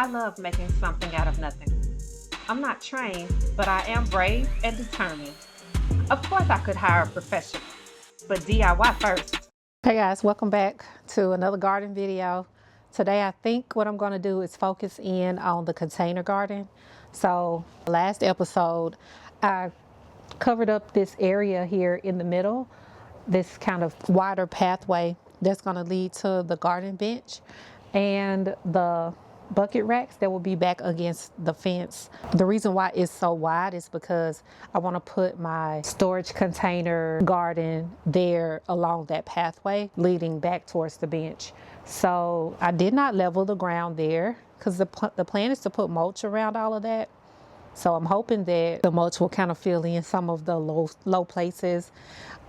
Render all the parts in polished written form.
I love making something out of nothing. I'm not trained, but I am brave and determined. Of course, I could hire a professional, but DIY first. Hey guys, welcome back to another garden video. Today I think what I'm going to do is focus in on the container garden. So last episode I covered up this area here in the middle, this kind of wider pathway that's going to lead to the garden bench and the bucket racks that will be back against the fence. The reason why it's so wide is because I want to put my storage container garden there along that pathway leading back towards the bench. So I did not level the ground there because the plan is to put mulch around all of that. So I'm hoping that the mulch will kind of fill in some of the low places.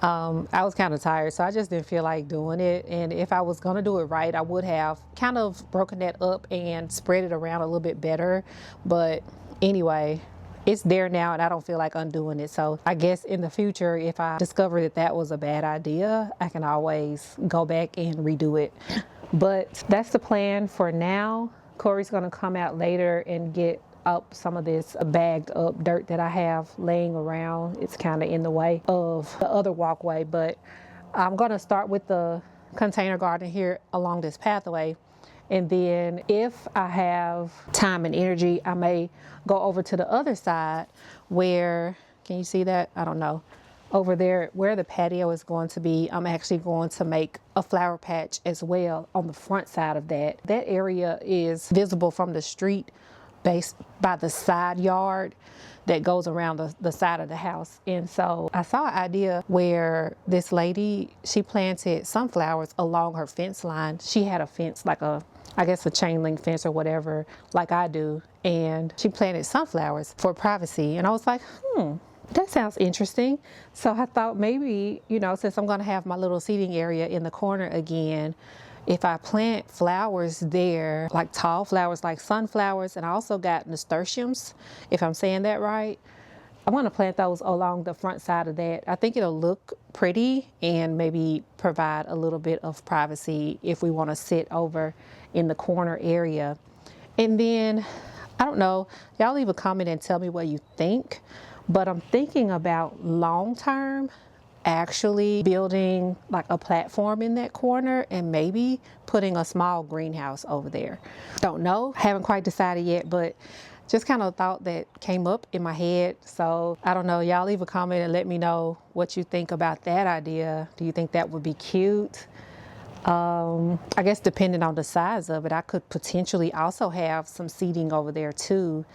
I was kind of tired, so I just didn't feel like doing it. And if I was going to do it right, I would have kind of broken that up and spread it around a little bit better. But anyway, it's there now and I don't feel like undoing it. So I guess in the future, if I discover that that was a bad idea, I can always go back and redo it. But that's the plan for now. Corey's going to come out later and get up some of this bagged up dirt that I have laying around. It's kind of in the way of the other walkway, but I'm going to start with the container garden here along this pathway. And then if I have time and energy, I may go over to the other side where, can you see that? I don't know. Over there where the patio is going to be, I'm actually going to make a flower patch as well on the front side of that. That area is visible from the street based by the side yard that goes around the side of the house. And so I saw an idea where this lady, she planted sunflowers along her fence line. She had a fence, like I guess a chain link fence or whatever, like I do. And she planted sunflowers for privacy. And I was like, that sounds interesting. So I thought maybe, since I'm gonna have my little seating area in the corner again, if I plant flowers there, like tall flowers like sunflowers, and I also got nasturtiums, if I'm saying that right, I want to plant those along the front side of that. I think it'll look pretty and maybe provide a little bit of privacy if we want to sit over in the corner area. And then, I don't know, y'all leave a comment and tell me what you think, but I'm thinking about long term actually building like a platform in that corner and maybe putting a small greenhouse over there. Don't know, haven't quite decided yet, but just kind of thought that came up in my head. So I don't know, y'all leave a comment and let me know what you think about that idea. Do you think that would be cute? I guess depending on the size of it, I could potentially also have some seating over there too,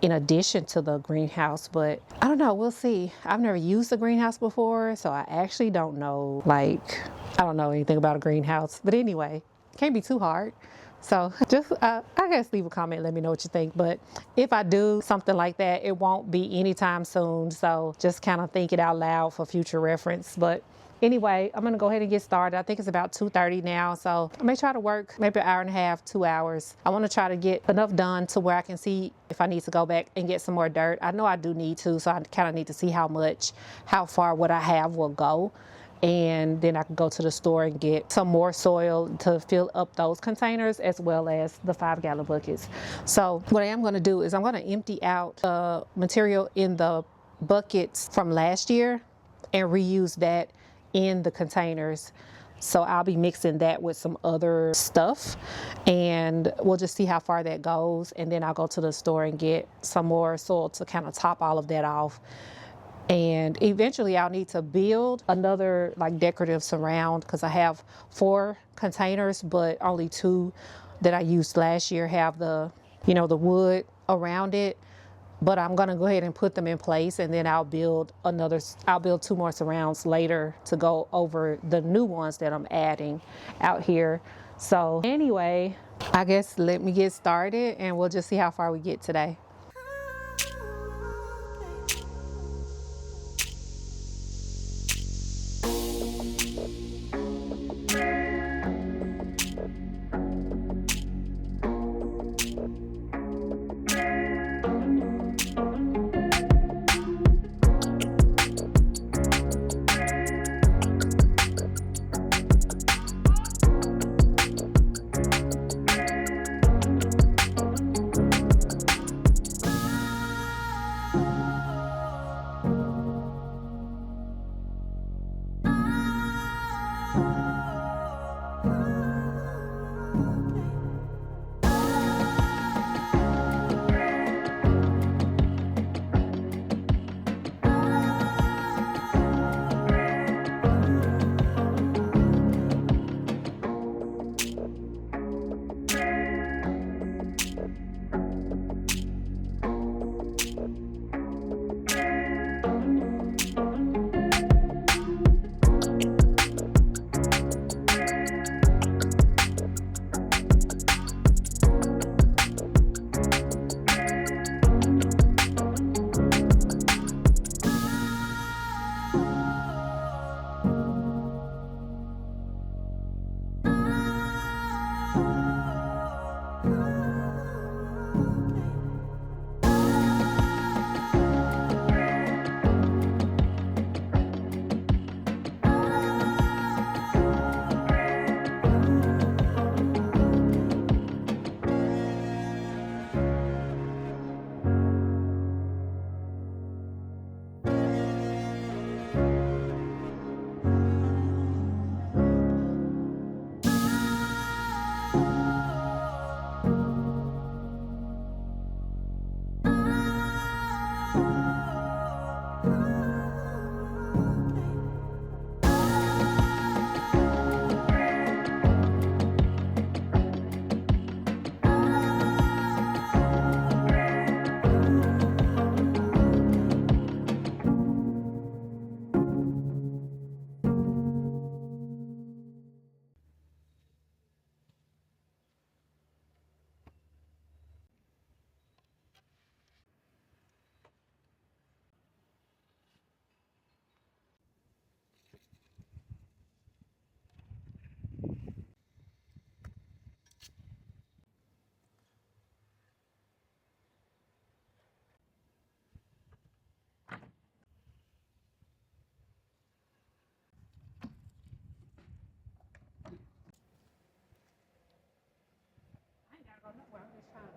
in addition to the greenhouse, but I don't know, we'll see. I've never used a greenhouse before, so I actually don't know, I don't know anything about a greenhouse, but anyway, can't be too hard. So just, I guess leave a comment, let me know what you think. But if I do something like that, it won't be anytime soon. So just kind of think it out loud for future reference. But anyway, I'm gonna go ahead and get started. I think it's about 2:30 now, so I may try to work maybe an hour and a half, 2 hours. I wanna try to get enough done to where I can see if I need to go back and get some more dirt. I know I do need to, so I kind of need to see how far what I have will go. And then I can go to the store and get some more soil to fill up those containers as well as the 5-gallon buckets. So what I am gonna do is I'm gonna empty out material in the buckets from last year and reuse that in the containers. So I'll be mixing that with some other stuff and we'll just see how far that goes. And then I'll go to the store and get some more soil to kind of top all of that off. And eventually I'll need to build another decorative surround because I have 4 containers, but only 2 that I used last year have the wood around it. But I'm gonna go ahead and put them in place, and then I'll build 2 more surrounds later to go over the new ones that I'm adding out here. So anyway, I guess let me get started and we'll just see how far we get today.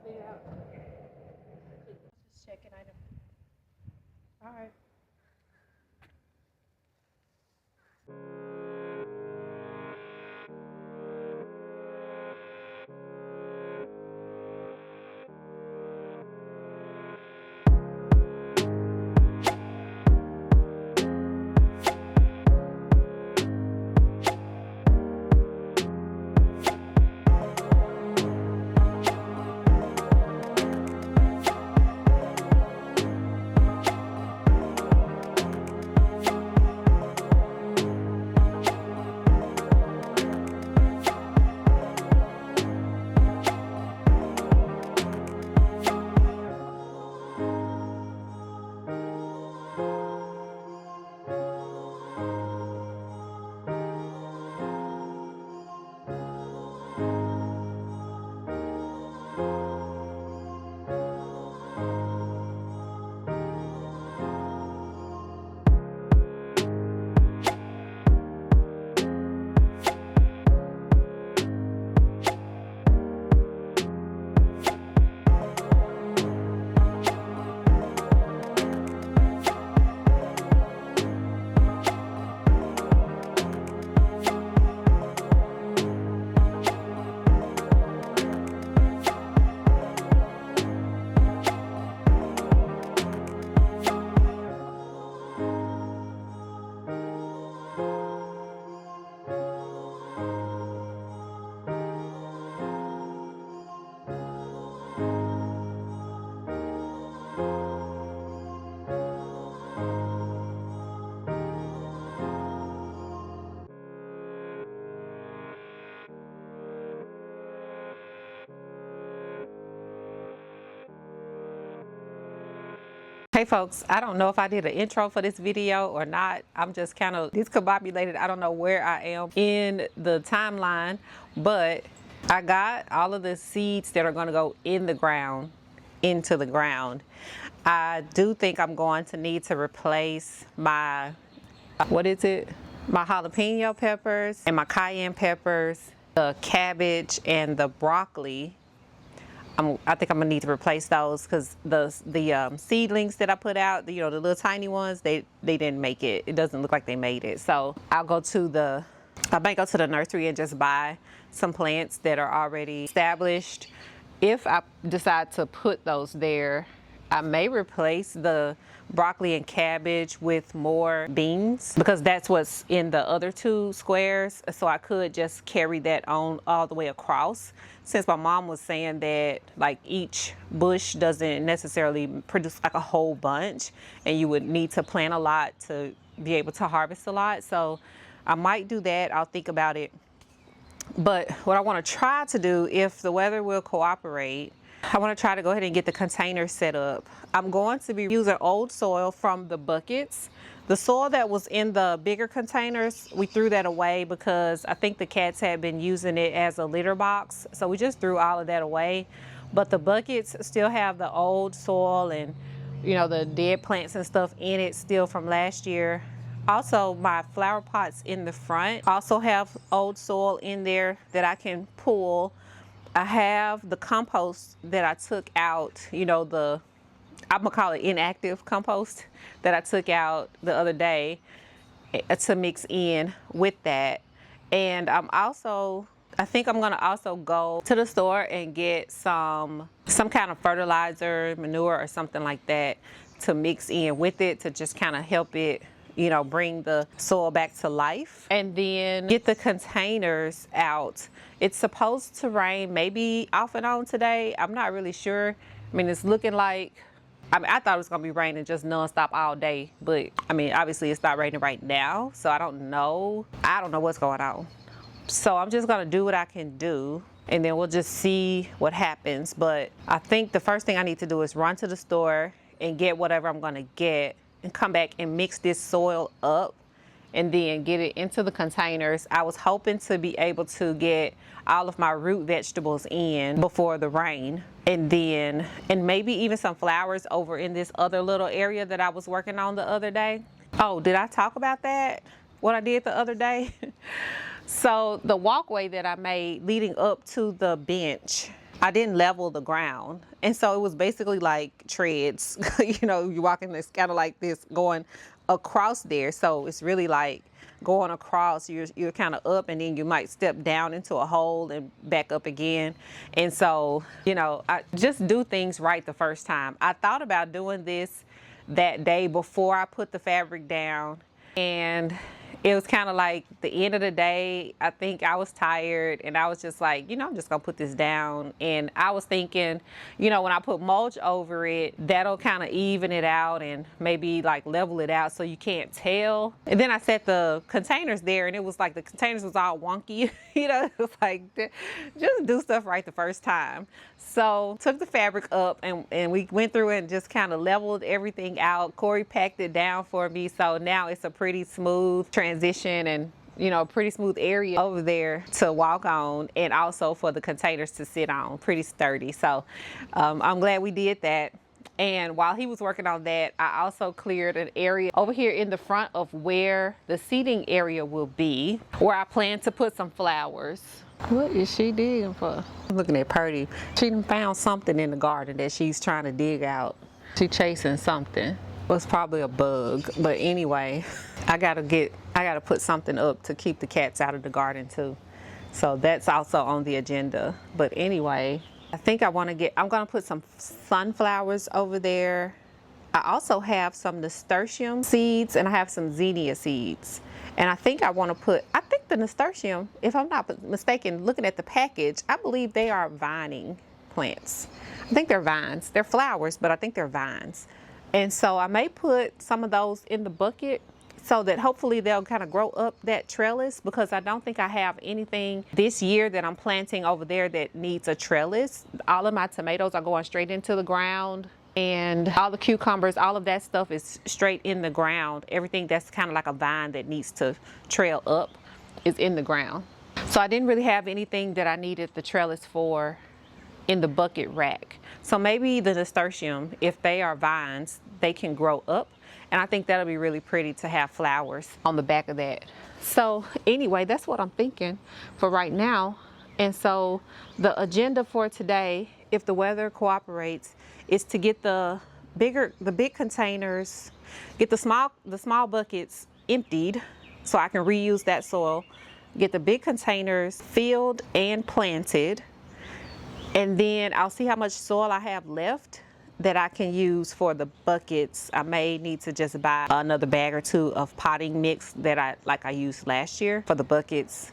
Yeah. Just checking item. All right. Hey folks, I don't know if I did an intro for this video or not. I'm just kind of discombobulated. I don't know where I am in the timeline, but I got all of the seeds that are going to go in the ground, into the ground. I do think I'm going to need to replace my, what is it? My jalapeno peppers and my cayenne peppers, the cabbage and the broccoli. I think I'm gonna need to replace those because the seedlings that I put out, the little tiny ones, they didn't make it. It doesn't look like they made it. So I might go to the nursery and just buy some plants that are already established. If I decide to put those there, I may replace the broccoli and cabbage with more beans because that's what's in the other two squares. So I could just carry that on all the way across, since my mom was saying that like each bush doesn't necessarily produce like a whole bunch and you would need to plant a lot to be able to harvest a lot. So I might do that. I'll think about it. But what I want to try to do, if the weather will cooperate, I want to try to go ahead and get the container set up. I'm going to be using old soil from the buckets. The soil that was in the bigger containers, we threw that away because I think the cats had been using it as a litter box. So we just threw all of that away. But the buckets still have the old soil and, the dead plants and stuff in it still from last year. Also, my flower pots in the front also have old soil in there that I can pull. I have the compost that I took out, I'm gonna call it inactive compost that I took out the other day to mix in with that. And I think I'm gonna also go to the store and get some kind of fertilizer, manure or something like that to mix in with it to just kind of help it, bring the soil back to life. And then get the containers out. It's supposed to rain maybe off and on today. I'm not really sure. I mean, it's looking like, I thought it was gonna be raining just nonstop all day, but obviously it's not raining right now. So I don't know what's going on. So I'm just gonna do what I can do and then we'll just see what happens. But I think the first thing I need to do is run to the store and get whatever I'm gonna get and come back and mix this soil up and then get it into the containers. I was hoping to be able to get all of my root vegetables in before the rain, and maybe even some flowers over in this other little area that I was working on the other day. Oh, did I talk about that? What I did the other day? So the walkway that I made leading up to the bench, I didn't level the ground. And so it was basically like treads. You know, you're walking this kind of like this going across there. So it's really like going across, you're kind of up and then you might step down into a hole and back up again. And so, you know, I just do things right the first time. I thought about doing this that day before I put the fabric down, and it was kind of like the end of the day. I think I was tired and I was just like, you know, I'm just gonna put this down. And I was thinking, you know, when I put mulch over it, that'll kind of even it out and maybe like level it out so you can't tell. And then I set the containers there and it was like the containers was all wonky. You know, it was like, just do stuff right the first time. So took the fabric up and we went through it and just kind of leveled everything out. Corey packed it down for me. So now it's a pretty smooth transition and, you know, pretty smooth area over there to walk on, and also for the containers to sit on, pretty sturdy. So I'm glad we did that. And while he was working on that, I also cleared an area over here in the front of where the seating area will be, where I plan to put some flowers. What is she digging for? I'm looking at Purdy. She done found something in the garden that she's trying to dig out. She chasing something. Well, it's probably a bug, but anyway, I gotta put something up to keep the cats out of the garden too. So that's also on the agenda. But anyway, I think I'm gonna put some sunflowers over there. I also have some nasturtium seeds and I have some zinnia seeds. And I think the nasturtium, if I'm not mistaken, looking at the package, I believe they are vining plants. I think they're vines. They're flowers, but I think they're vines. And so I may put some of those in the bucket so that hopefully they'll kind of grow up that trellis, because I don't think I have anything this year that I'm planting over there that needs a trellis. All of my tomatoes are going straight into the ground, and all the cucumbers, all of that stuff is straight in the ground. Everything that's kind of like a vine that needs to trail up is in the ground. So I didn't really have anything that I needed the trellis for in the bucket rack. So maybe the nasturtium, if they are vines, they can grow up. And I think that'll be really pretty to have flowers on the back of that. So anyway, that's what I'm thinking for right now. And so the agenda for today, if the weather cooperates, is to get the big containers, get the small buckets emptied so I can reuse that soil, get the big containers filled and planted, and then I'll see how much soil I have left that I can use for the buckets. I may need to just buy another bag or two of potting mix that I used last year for the buckets.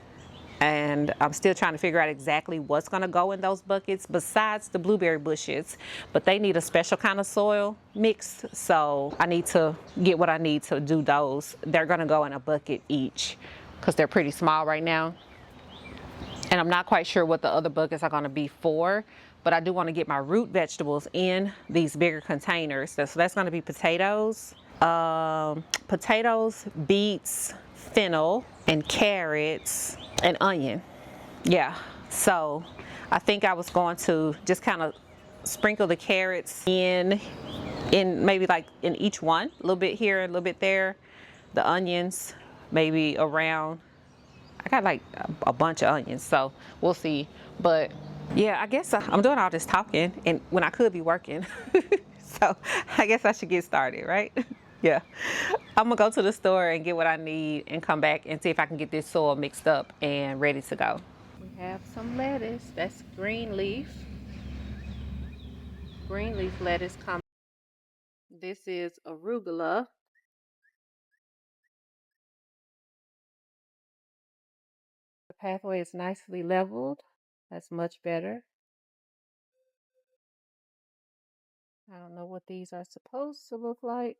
And I'm still trying to figure out exactly what's gonna go in those buckets besides the blueberry bushes, but they need a special kind of soil mix. So I need to get what I need to do those. They're gonna go in a bucket each because they're pretty small right now. And I'm not quite sure what the other buckets are gonna be for, but I do wanna get my root vegetables in these bigger containers. So that's gonna be potatoes, beets, fennel, and carrots, and onion. Yeah, so I think I was going to just kind of sprinkle the carrots in maybe like in each one, a little bit here, a little bit there. The onions, maybe around, I got like a bunch of onions, so we'll see. But yeah, I guess I'm doing all this talking and when I could be working. So I guess I should get started, right? Yeah. I'm gonna go to the store and get what I need and come back and see if I can get this soil mixed up and ready to go. We have some lettuce. That's green leaf. Green leaf lettuce. This is arugula. The pathway is nicely leveled. That's much better. I don't know what these are supposed to look like.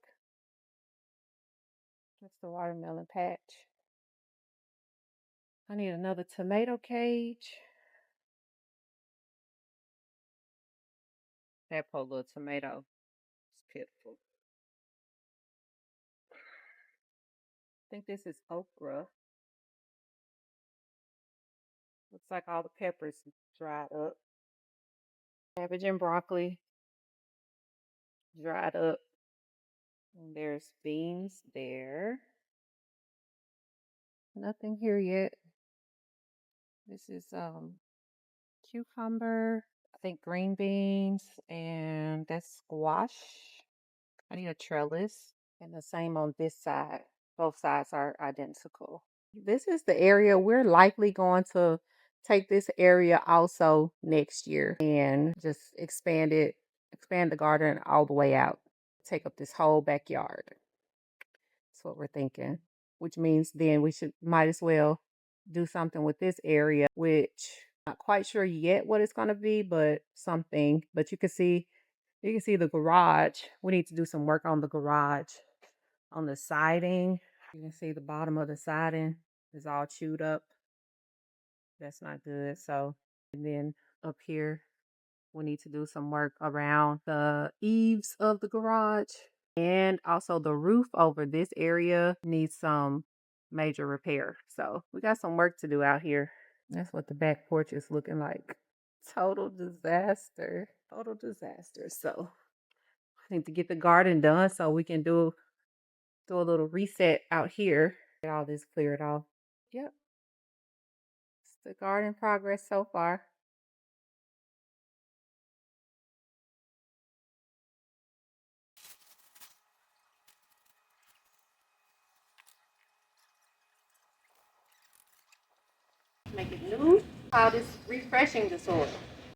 That's the watermelon patch. I need another tomato cage. That poor little tomato is pitiful. I think this is okra. Looks like all the peppers dried up. Cabbage and broccoli dried up. And there's beans there. Nothing here yet. This is cucumber. think green beans, and that's squash. I need a trellis. And the same on this side. Both sides are identical. This is the area we're likely going to take this area also next year and just expand the garden all the way out. Take up this whole backyard. That's what we're thinking. Which means then we might as well do something with this area, which not quite sure yet what it's gonna be, but something. But you can see the garage. We need to do some work on the garage, on the siding. You can see the bottom of the siding is all chewed up. That's not good. So, and then up here, we need to do some work around the eaves of the garage. And also the roof over this area needs some major repair. So we got some work to do out here. That's what the back porch is looking like. Total disaster. Total disaster. So I need to get the garden done so we can do a little reset out here. Get all this cleared off. Yep. It's the garden progress so far. Make it new. How this refreshing the soil.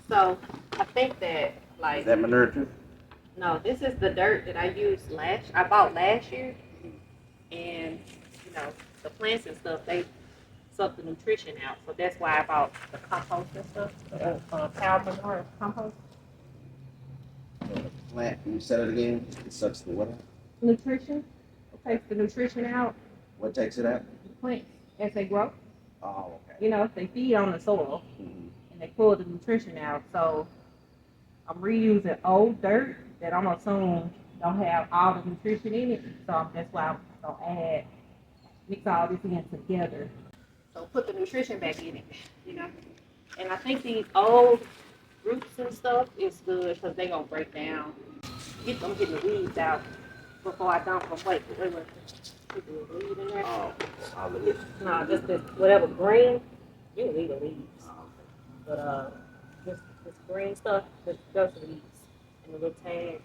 So I think that like Is that manure too? no, this is the dirt that I bought last year, and the plants and stuff they suck the nutrition out. So that's why I bought the compost and stuff, cow manure compost. Plant, can you set it again? It sucks the what out? Nutrition takes the nutrition out. What takes it out? The plants as they grow. Oh, okay. They feed on the soil Mm-hmm. and they pull the nutrition out. So I'm reusing old dirt that I'm assuming don't have all the nutrition in it. So that's why I'm gonna mix all this in together. So put the nutrition back in it. And I think these old roots and stuff is good because they gonna break down. Getting the weeds out before I dump them. Wait, put the weed in there. Oh, I'll leave it. No, just this whatever green. You can leave the leaves, but this green stuff just goes to the leaves and the little tags.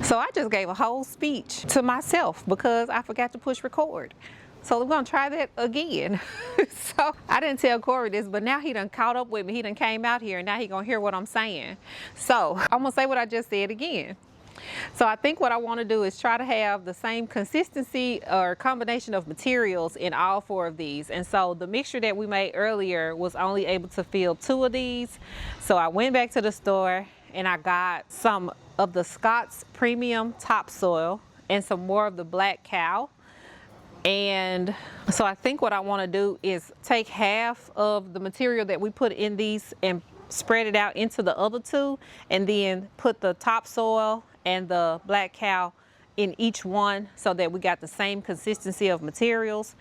So I just gave a whole speech to myself because I forgot to push record. So we're gonna try that again. So I didn't tell Corey this, but now he done caught up with me. He done came out here and now he gonna hear what I'm saying. So I'm gonna say what I just said again. So I think what I want to do is try to have the same consistency or combination of materials in all 4 of these. And so the mixture that we made earlier was only able to fill 2 of these. So I went back to the store and I got some of the Scott's Premium Topsoil and some more of the Black Cow. And so I think what I want to do is take half of the material that we put in these and spread it out into the other 2, and then put the topsoil and the Black Cow in each one so that we got the same consistency of materials.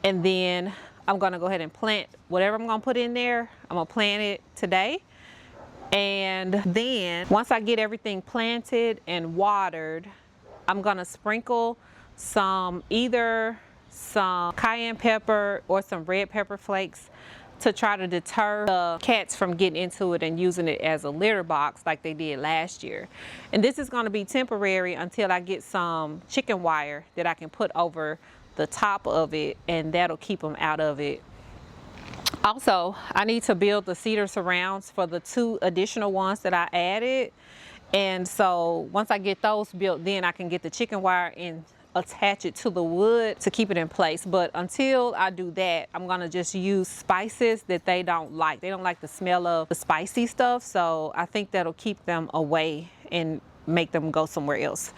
And then I'm gonna go ahead and plant whatever I'm gonna put in there. I'm gonna plant it today. And then once I get everything planted and watered, I'm gonna sprinkle either some cayenne pepper or some red pepper flakes to try to deter the cats from getting into it and using it as a litter box like they did last year. And this is going to be temporary until I get some chicken wire that I can put over the top of it, and that'll keep them out of it. Also, I need to build the cedar surrounds for the 2 additional ones that I added. And so once I get those built, then I can get the chicken wire attach it to the wood to keep it in place. But until I do that, I'm gonna just use spices that they don't like. They don't like the smell of the spicy stuff, so I think that'll keep them away and make them go somewhere else.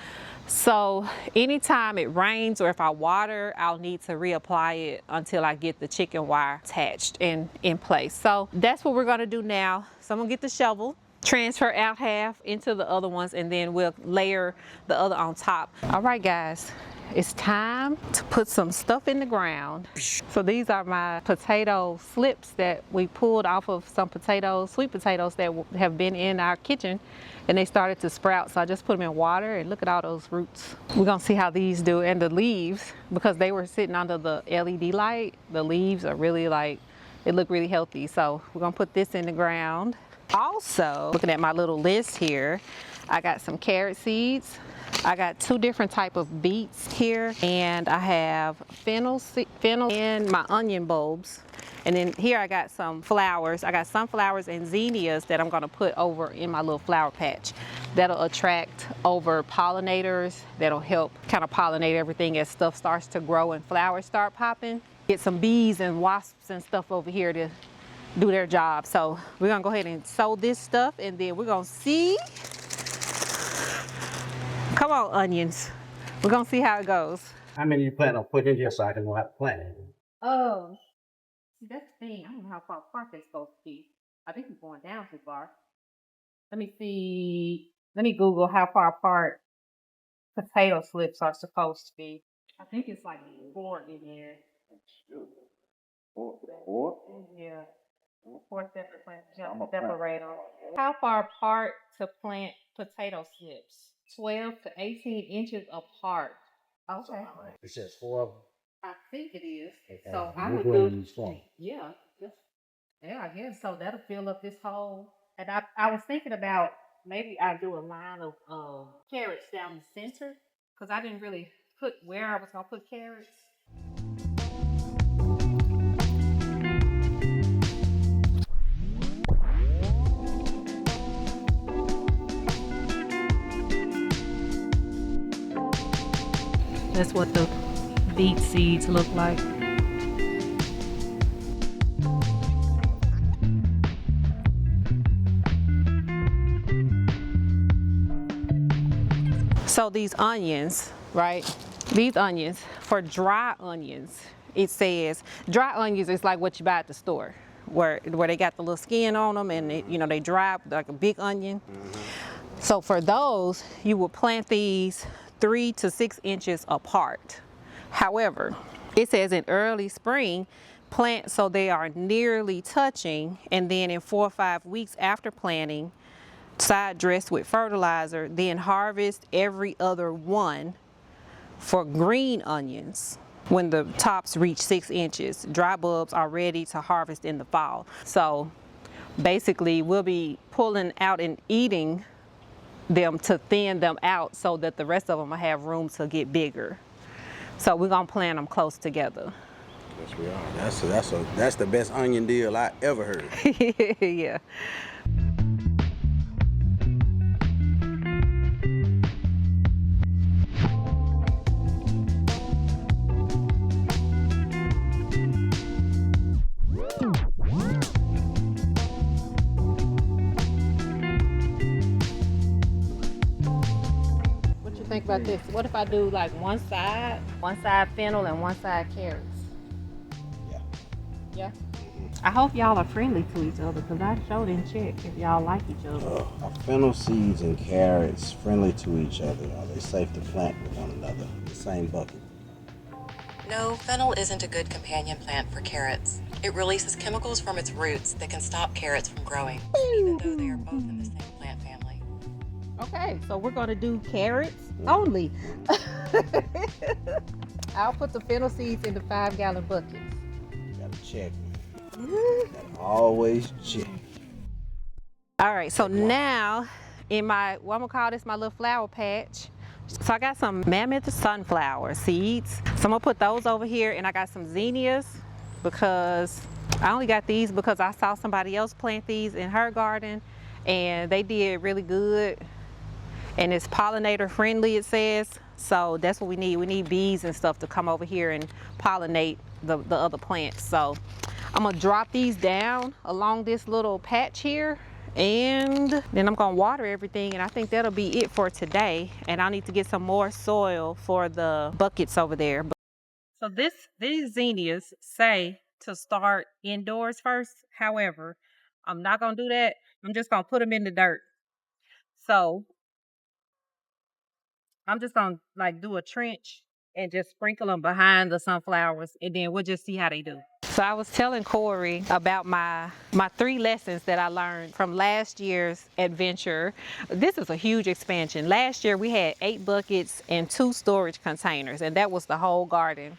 So anytime it rains or if I water, I'll need to reapply it until I get the chicken wire attached and in place. So that's what we're gonna do now. So I'm gonna get the shovel, transfer out half into the other ones, and then we'll layer the other on top. All right, guys, it's time to put some stuff in the ground. So these are my potato slips that we pulled off of some potatoes, sweet potatoes that have been in our kitchen, and they started to sprout. So I just put them in water, and look at all those roots. We're gonna see how these do. And the leaves, because they were sitting under the LED light, the leaves are really like, they look really healthy. So we're gonna put this in the ground. Also, looking at my little list here, I got some carrot seeds. I got 2 different type of beets here, and I have fennel and my onion bulbs. And then here I got some flowers. I got sunflowers and zinnias that I'm gonna put over in my little flower patch. That'll attract over pollinators. That'll help kind of pollinate everything as stuff starts to grow and flowers start popping. Get some bees and wasps and stuff over here to do their job. So we're gonna go ahead and sow this stuff, and then we're gonna see. Come on, onions. We're gonna see how it goes. How many you plan on putting in here so I can know how to plant it? Oh, see, that's the thing. I don't know how far apart they're supposed to be. I think it's going down too far. Let me see. Let me Google how far apart potato slips are supposed to be. I think it's like 4 in there. Four? Yeah. 4 separate plants. Separate them. How far apart to plant potato slips? 12 to 18 inches apart. Okay. It says 4 of them. I think it is. Okay. So I Which would one do. is strong? Yeah. Yeah, I guess so. That'll fill up this hole. And I was thinking about maybe I do a line of carrots down the center, because I didn't really put where I was gonna put carrots. That's what the beet seeds look like. So these onions, right? These onions, for dry onions, it says dry onions is like what you buy at the store, where they got the little skin on them, and they dry like a big onion. So for those, you will plant these 3 to 6 inches apart. However, it says in early spring, plant so they are nearly touching, and then in 4 or 5 weeks after planting, side dress with fertilizer, then harvest every other one. For green onions, when the tops reach 6 inches, dry bulbs are ready to harvest in the fall. So basically we'll be pulling out and eating them to thin them out so that the rest of them will have room to get bigger. So we're gonna plant them close together. Yes, we are. That's the best onion deal I ever heard. Yeah. Think about this. What if I do like one side fennel and one side carrots? Yeah. Yeah. I hope y'all are friendly to each other, because I sure didn't check if y'all like each other. Are fennel seeds and carrots friendly to each other? Are they safe to plant with one another in the same bucket? No, fennel isn't a good companion plant for carrots. It releases chemicals from its roots that can stop carrots from growing, even though they are both in the same plant family. Okay, so we're gonna do carrots only. I'll put the fennel seeds in the 5-gallon buckets. Gotta check. Gotta always check. All right, so now in my, what I'm gonna call this my little flower patch. So I got some mammoth sunflower seeds. So I'm gonna put those over here, and I got some zinnias, because I only got these because I saw somebody else plant these in her garden and they did really good. And it's pollinator friendly, it says. So that's what we need. We need bees and stuff to come over here and pollinate the other plants. So I'm gonna drop these down along this little patch here, and then I'm gonna water everything, and I think that'll be it for today. And I need to get some more soil for the buckets over there. So these zinnias say to start indoors first. However, I'm not gonna do that. I'm just gonna put them in the dirt. So I'm just gonna like do a trench and just sprinkle them behind the sunflowers, and then we'll just see how they do. So I was telling Corey about my 3 lessons that I learned from last year's adventure. This is a huge expansion. Last year we had 8 buckets and 2 storage containers, and that was the whole garden.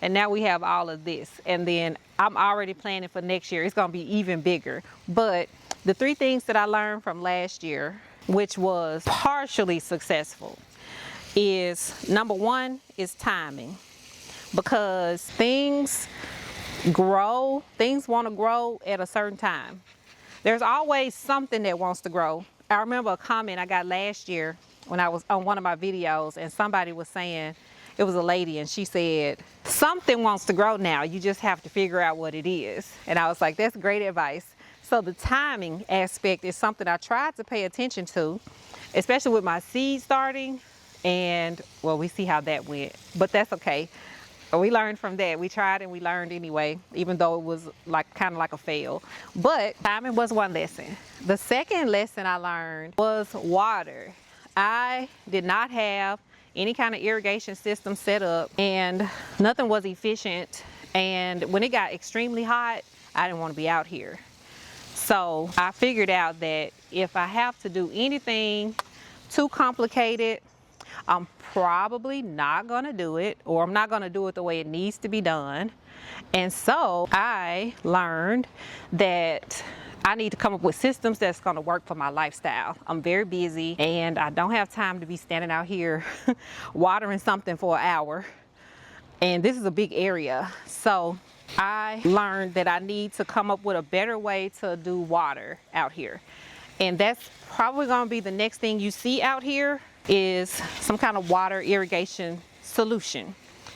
And now we have all of this. And then I'm already planning for next year. It's gonna be even bigger. But the 3 things that I learned from last year, which was partially successful, is number 1 is timing. Because things want to grow at a certain time. There's always something that wants to grow. I remember a comment I got last year when I was on one of my videos, and somebody was saying, it was a lady, and she said, something wants to grow now, you just have to figure out what it is. And I was like, that's great advice. So the timing aspect is something I tried to pay attention to, especially with my seed starting, and well, we see how that went, but that's okay. We learned from that. We tried and we learned anyway, even though it was like kind of like a fail. But timing was one lesson. The second lesson I learned was water. I did not have any kind of irrigation system set up, and nothing was efficient. And when it got extremely hot, I didn't want to be out here. So I figured out that if I have to do anything too complicated, I'm probably not gonna do it, or I'm not gonna do it the way it needs to be done. And so I learned that I need to come up with systems that's gonna work for my lifestyle. I'm very busy and I don't have time to be standing out here watering something for an hour. And this is a big area. So I learned that I need to come up with a better way to do water out here. And that's probably gonna be the next thing you see out here, is some kind of water irrigation solution,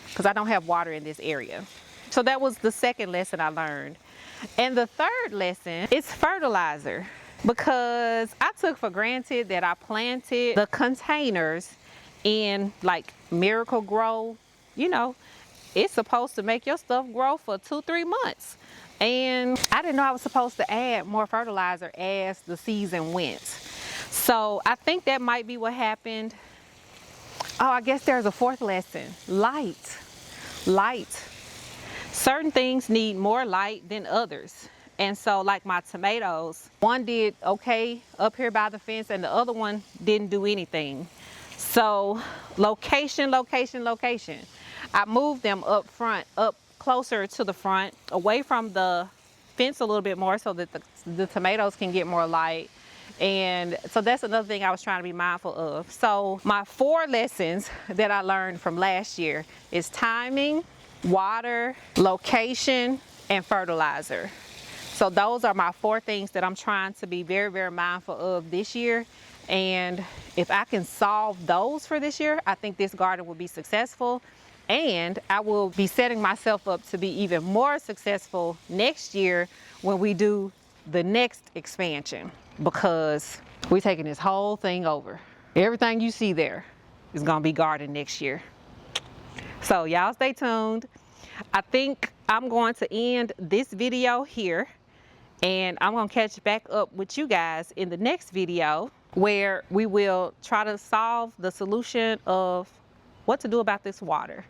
because I don't have water in this area. So that was the second lesson I learned. And the third lesson is fertilizer, because I took for granted that I planted the containers in like Miracle Grow. You know, it's supposed to make your stuff grow for 2-3 months. And I didn't know I was supposed to add more fertilizer as the season went. So I think that might be what happened. Oh, I guess there's a 4th lesson. Light. Certain things need more light than others. And so like my tomatoes, one did okay up here by the fence and the other one didn't do anything. So location. I moved them up front, up closer to the front, away from the fence a little bit more, so that the tomatoes can get more light. And so that's another thing I was trying to be mindful of. So my 4 lessons that I learned from last year is timing, water, location, and fertilizer. So those are my 4 things that I'm trying to be very, very mindful of this year. And if I can solve those for this year, I think this garden will be successful. And I will be setting myself up to be even more successful next year when we do the next expansion, because we're taking this whole thing over. Everything you see there is gonna be garden next year. So y'all stay tuned. I think I'm going to end this video here, and I'm gonna catch back up with you guys in the next video, where we will try to solve the solution of what to do about this water.